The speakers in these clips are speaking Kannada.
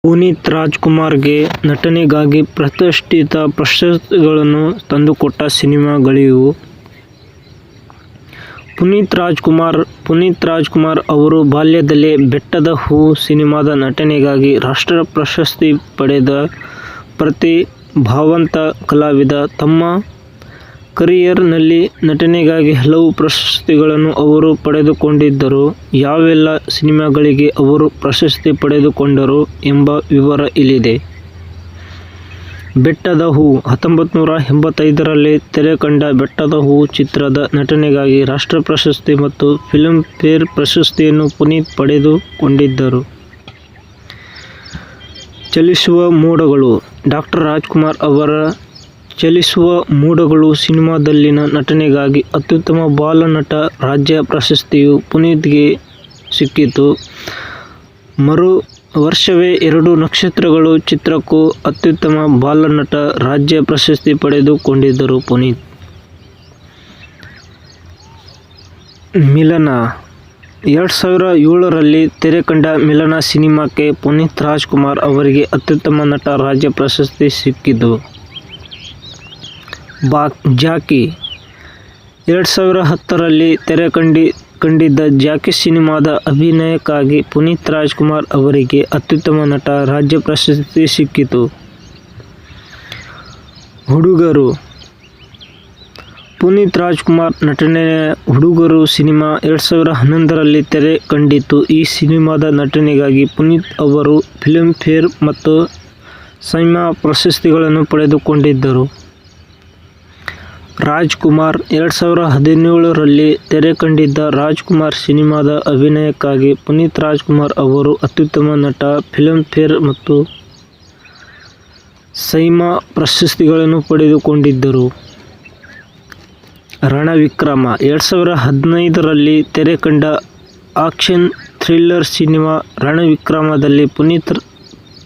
ಪುನೀತ್ ರಾಜ್ಕುಮಾರ್ಗೆ ನಟನೆಗಾಗಿ ಪ್ರತಿಷ್ಠಿತ ಪ್ರಶಸ್ತಿಗಳನ್ನು ತಂದುಕೊಟ್ಟ ಸಿನಿಮಾಗಳಿವು. ಪುನೀತ್ ರಾಜ್ಕುಮಾರ್ ಅವರು ಬಾಲ್ಯದಲ್ಲೇ ಬೆಟ್ಟದ ಹೂ ಸಿನಿಮಾದ ನಟನೆಗಾಗಿ ರಾಷ್ಟ್ರ ಪ್ರಶಸ್ತಿ ಪಡೆದ ಪ್ರತಿಭಾವಂತ ಕಲಾವಿದ. ತಮ್ಮ ಕರಿಯರ್ನಲ್ಲಿ ನಟನೆಗಾಗಿ ಹಲವು ಪ್ರಶಸ್ತಿಗಳನ್ನು ಅವರು ಪಡೆದುಕೊಂಡಿದ್ದರು. ಯಾವೆಲ್ಲ ಸಿನಿಮಾಗಳಿಗೆ ಅವರು ಪ್ರಶಸ್ತಿ ಪಡೆದುಕೊಂಡರು ಎಂಬ ವಿವರ ಇಲ್ಲಿದೆ. ಬೆಟ್ಟದ ಹೂ 1985ರಲ್ಲಿ ತೆರೆಕಂಡ ಬೆಟ್ಟದ ಹೂ ಚಿತ್ರದ ನಟನೆಗಾಗಿ ರಾಷ್ಟ್ರ ಪ್ರಶಸ್ತಿ ಮತ್ತು ಫಿಲ್ಮ್ ಫೇರ್ ಪ್ರಶಸ್ತಿಯನ್ನು ಪುನೀತ್ ಪಡೆದುಕೊಂಡಿದ್ದರು. ಚಲಿಸುವ ಮೋಡಗಳು ಡಾ. ರಾಜ್ಕುಮಾರ್ ಅವರ ಚಲಿಸುವ ಮೋಡಗಳು ಸಿನಿಮಾದಲ್ಲಿನ ನಟನೆಗಾಗಿ ಅತ್ಯುತ್ತಮ ಬಾಲನಟ ರಾಜ್ಯ ಪ್ರಶಸ್ತಿಯು ಪುನೀತ್ಗೆ ಸಿಕ್ಕಿತು. ಮರು ವರ್ಷವೇ 2 ನಕ್ಷತ್ರಗಳು ಚಿತ್ರಕ್ಕೂ ಅತ್ಯುತ್ತಮ ಬಾಲನಟ ರಾಜ್ಯ ಪ್ರಶಸ್ತಿ ಪಡೆದುಕೊಂಡಿದ್ದರು ಪುನೀತ್. ಮಿಲನ 2007ರಲ್ಲಿ ತೆರೆಕಂಡ ಮಿಲನ ಸಿನಿಮಾಕ್ಕೆ ಪುನೀತ್ ರಾಜ್ಕುಮಾರ್ ಅವರಿಗೆ ಅತ್ಯುತ್ತಮ ನಟ ರಾಜ್ಯ ಪ್ರಶಸ್ತಿ ಸಿಕ್ಕಿತು. ಜಾಕಿ 2010ರಲ್ಲಿ ತೆರೆಕಂಡಿದ್ದ ಜಾಕಿ ಸಿನಿಮಾದ ಅಭಿನಯಕ್ಕಾಗಿ ಪುನೀತ್ ರಾಜ್ಕುಮಾರ್ ಅವರಿಗೆ ಅತ್ಯುತ್ತಮ ನಟ ರಾಜ್ಯ ಪ್ರಶಸ್ತಿ ಸಿಕ್ಕಿತು. ಹುಡುಗರು ಪುನೀತ್ ರಾಜ್ಕುಮಾರ್ ನಟನೆಯ ಹುಡುಗರು ಸಿನಿಮಾ 2011ರಲ್ಲಿ ತೆರೆ ಕಂಡಿತು. ಈ ಸಿನಿಮಾದ ನಟನೆಗಾಗಿ ಪುನೀತ್ ಅವರು ಫಿಲ್ಮ್ ಫೇರ್ ಮತ್ತು ಸೈಮಾ ಪ್ರಶಸ್ತಿಗಳನ್ನು ಪಡೆದುಕೊಂಡಿದ್ದರು. ರಾಜ್ಕುಮಾರ್ 2017ರಲ್ಲಿ ತೆರೆಕಂಡಿದ್ದ ರಾಜ್ಕುಮಾರ್ ಸಿನಿಮಾದ ಅಭಿನಯಕ್ಕಾಗಿ ಪುನೀತ್ ರಾಜ್ಕುಮಾರ್ ಅವರು ಅತ್ಯುತ್ತಮ ನಟ, ಫಿಲ್ಮ್ ಫೇರ್ ಮತ್ತು ಸೈಮಾ ಪ್ರಶಸ್ತಿಗಳನ್ನು ಪಡೆದುಕೊಂಡಿದ್ದರು. ರಣವಿಕ್ರಮ 2015ರಲ್ಲಿ ತೆರೆಕಂಡ ಆಕ್ಷನ್ ಥ್ರಿಲ್ಲರ್ ಸಿನಿಮಾ ರಣವಿಕ್ರಮದಲ್ಲಿ ಪುನೀತ್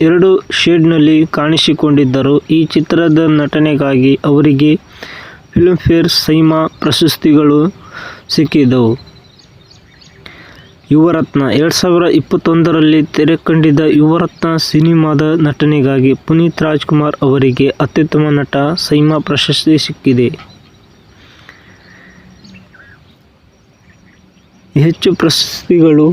2 ಶೇಡ್ನಲ್ಲಿ ಕಾಣಿಸಿಕೊಂಡಿದ್ದರು. ಈ ಚಿತ್ರದ ನಟನೆಗಾಗಿ ಅವರಿಗೆ ಫಿಲ್ಮ್ ಫೇರ್, ಸೈಮಾ ಪ್ರಶಸ್ತಿಗಳು ಸಿಕ್ಕಿದವು. ಯುವರತ್ನ 2021ರಲ್ಲಿ ತೆರೆಕಂಡಿದ್ದ ಯುವರತ್ನ ಸಿನಿಮಾದ ನಟನೆಗಾಗಿ ಪುನೀತ್ ರಾಜ್ಕುಮಾರ್ ಅವರಿಗೆ ಅತ್ಯುತ್ತಮ ನಟ ಸೈಮಾ ಪ್ರಶಸ್ತಿ ಸಿಕ್ಕಿದೆ. ಹೆಚ್ಚು ಪ್ರಶಸ್ತಿಗಳು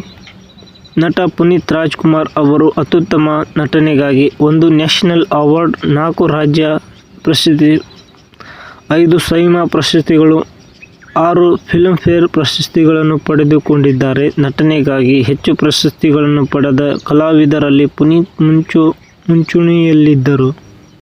ನಟ ಪುನೀತ್ ರಾಜ್ಕುಮಾರ್ ಅವರು ಅತ್ಯುತ್ತಮ ನಟನೆಗಾಗಿ 1 ನ್ಯಾಷನಲ್ ಅವಾರ್ಡ್, 4 ರಾಜ್ಯ ಪ್ರಶಸ್ತಿ, 5 ಸೈಮಾ ಪ್ರಶಸ್ತಿಗಳು, 6 ಫಿಲ್ಮ್ ಫೇರ್ ಪ್ರಶಸ್ತಿಗಳನ್ನು ಪಡೆದುಕೊಂಡಿದ್ದಾರೆ. ನಟನೆಗಾಗಿ ಹೆಚ್ಚು ಪ್ರಶಸ್ತಿಗಳನ್ನು ಪಡೆದ ಕಲಾವಿದರಲ್ಲಿ ಪುನೀತ್ ಮುಂಚೂಣಿಯಲ್ಲಿದ್ದರು.